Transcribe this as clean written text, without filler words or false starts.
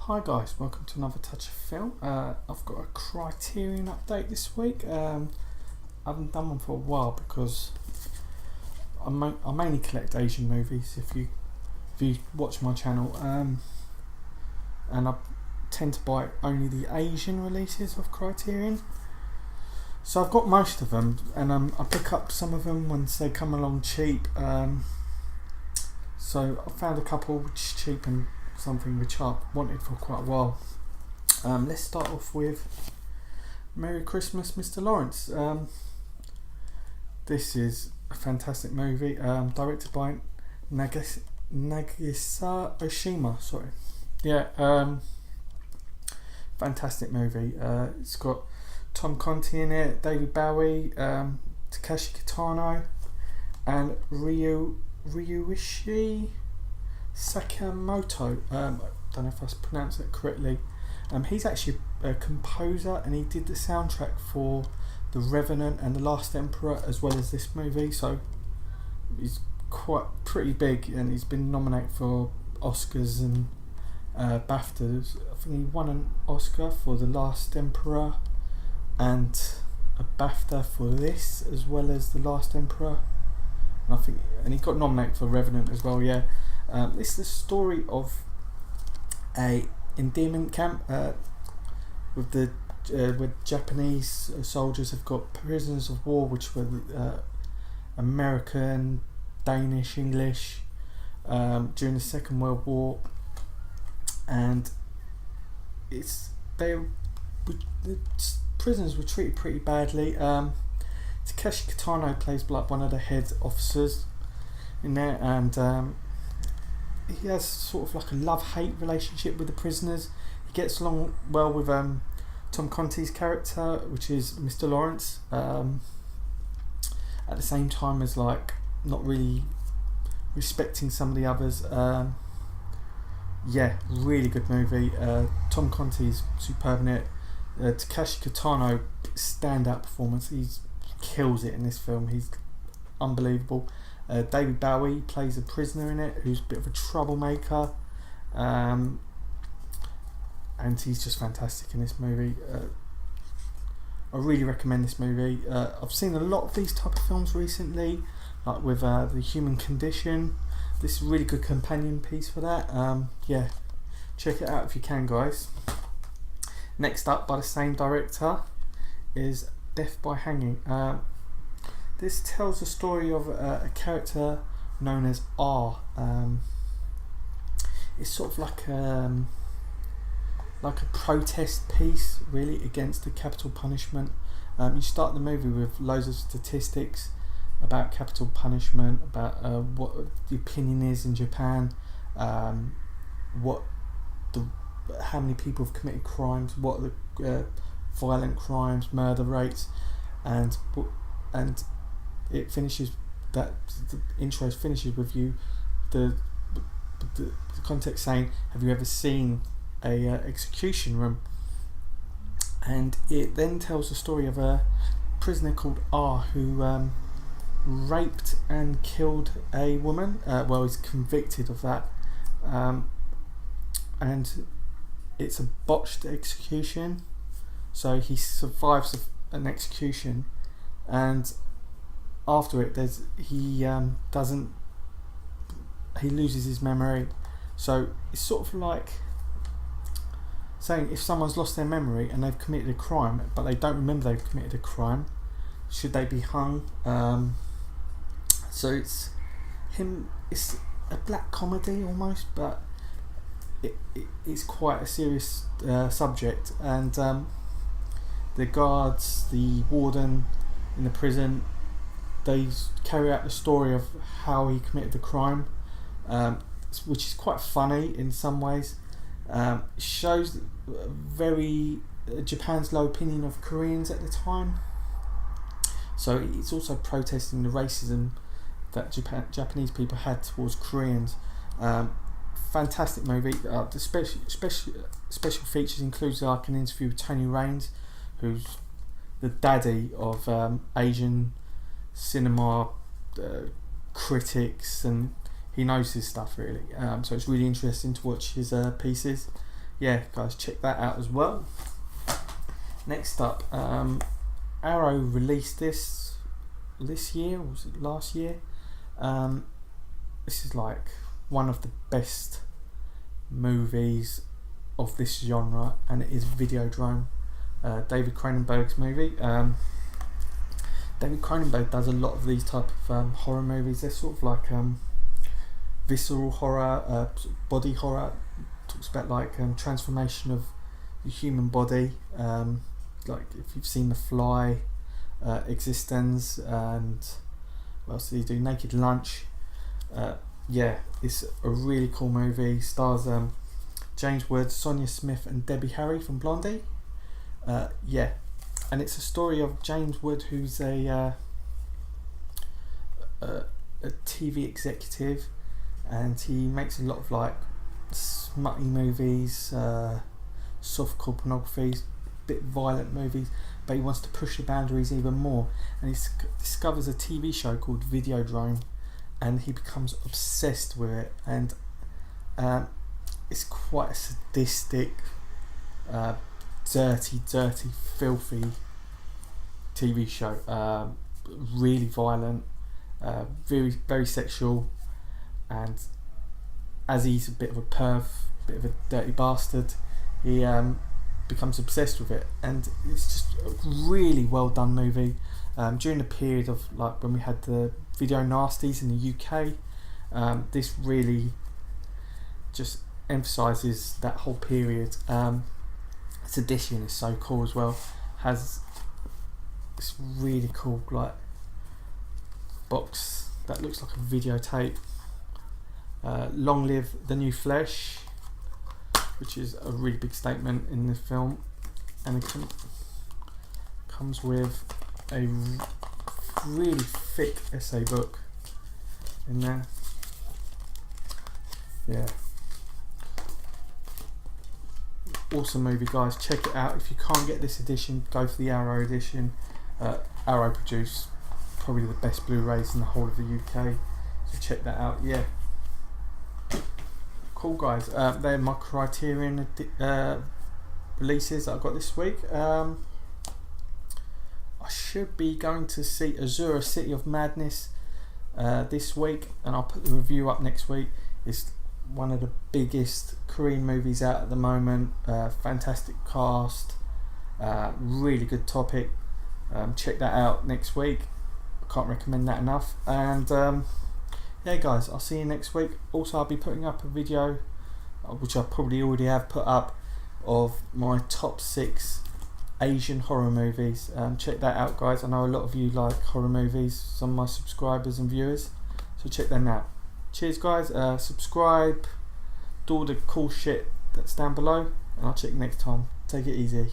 Hi guys, welcome to another Touch of Film. I've got a Criterion update this week. I haven't done one for a while because I mainly collect Asian movies if you watch my channel, and I tend to buy only the Asian releases of Criterion. So I've got most of them, and I pick up some of them once they come along cheap. So I found a couple which is cheap and something which I've wanted for quite a while. Let's start off with Merry Christmas, Mr. Lawrence. This is a fantastic movie, directed by Nagisa Oshima. Sorry, fantastic movie. It's got Tom Conti in it, David Bowie, Takeshi Kitano, and Ryuichi Sakamoto. I don't know if I pronounced it correctly. He's actually a composer, and he did the soundtrack for The Revenant and The Last Emperor, as well as this movie. So he's pretty big, and he's been nominated for Oscars and BAFTAs. I think he won an Oscar for The Last Emperor and a BAFTA for this, as well as The Last Emperor. And he got nominated for Revenant as well. This is the story of a internment camp where Japanese soldiers have got prisoners of war, which were American, Danish, English, during the Second World War, and the prisoners were treated pretty badly. Takeshi Kitano plays like one of the head officers in there, and he has sort of like a love-hate relationship with the prisoners. He gets along well with Tom Conti's character, which is Mr. Lawrence, at the same time as like not really respecting some of the others. Really good movie. Tom Conti's superb in it. Takeshi Kitano, standout performance. He kills it in this film. He's unbelievable. David Bowie plays a prisoner in it who's a bit of a troublemaker, and he's just fantastic in this movie. I really recommend this movie. I've seen a lot of these type of films recently, like with The Human Condition. This is a really good companion piece for that. Check it out if you can, guys. Next up, by the same director, is Death by Hanging. This tells the story of a character known as R. It's sort of like a protest piece, really, against the capital punishment. You start the movie with loads of statistics about capital punishment, about what the opinion is in Japan, how many people have committed crimes, what are the violent crimes, murder rates, and it finishes, that the intro finishes with you the context saying, have you ever seen a execution room? And it then tells the story of a prisoner called R who raped and killed a woman. He's convicted of that, and it's a botched execution, so he survives an execution, and after it he loses his memory. So it's sort of like saying, if someone's lost their memory and they've committed a crime but they don't remember they've committed a crime, should they be hung? So it's a black comedy almost, but it's quite a serious subject, and the guards, the warden in the prison, they carry out the story of how he committed the crime, which is quite funny in some ways. It shows Japan's low opinion of Koreans at the time. So it's also protesting the racism that Japanese people had towards Koreans. Fantastic movie. The special features includes like an interview with Tony Raines, who's the daddy of Asian cinema critics, and he knows his stuff really. So it's really interesting to watch his pieces. yeah, guys, check that out as well. Next up, Arrow released this year, or was it last year? This is like one of the best movies of this genre, and it is Videodrome, David Cronenberg's movie. David Cronenberg does a lot of these type of horror movies. They're sort of like visceral horror, sort of body horror. Talks about like transformation of the human body, like if you've seen The Fly, Existence, and what else did he do? Naked Lunch. Yeah, it's a really cool movie. Stars James Woods, Sonia Smith, and Debbie Harry from Blondie. Yeah, and it's a story of James Wood, who's a TV executive, and he makes a lot of like smutty movies, softcore pornography, bit violent movies, but he wants to push the boundaries even more, and he discovers a TV show called Videodrome, and he becomes obsessed with it, and it's quite a sadistic, dirty, filthy TV show. Really violent, very sexual, and as he's a bit of a perv, bit of a dirty bastard, he becomes obsessed with it, and it's just a really well done movie. During the period of like when we had the video nasties in the UK, this really just emphasises that whole period. Its edition is so cool as well. Has this really cool like box that looks like a videotape. Long live the new flesh, which is a really big statement in the film, and it comes with a really thick essay book in there. Yeah, awesome movie, guys. Check it out. If you can't get this edition, go for the Arrow edition. Arrow produce probably the best Blu-rays in the whole of the UK, so check that out. Yeah, cool, guys. They're my Criterion releases that I've got this week. I should be going to see Azura City of Madness this week, and I'll put the review up next week. It's one of the biggest Korean movies out at the moment. Fantastic cast, really good topic. Check that out next week. I can't recommend that enough. And yeah, guys, I'll see you next week. Also, I'll be putting up a video, which I probably already have put up, of my top 6 Asian horror movies. Check that out, guys. I know a lot of you like horror movies, some of my subscribers and viewers, so check them out. Cheers, guys. Subscribe, do all the cool shit that's down below, and I'll check you next time. Take it easy.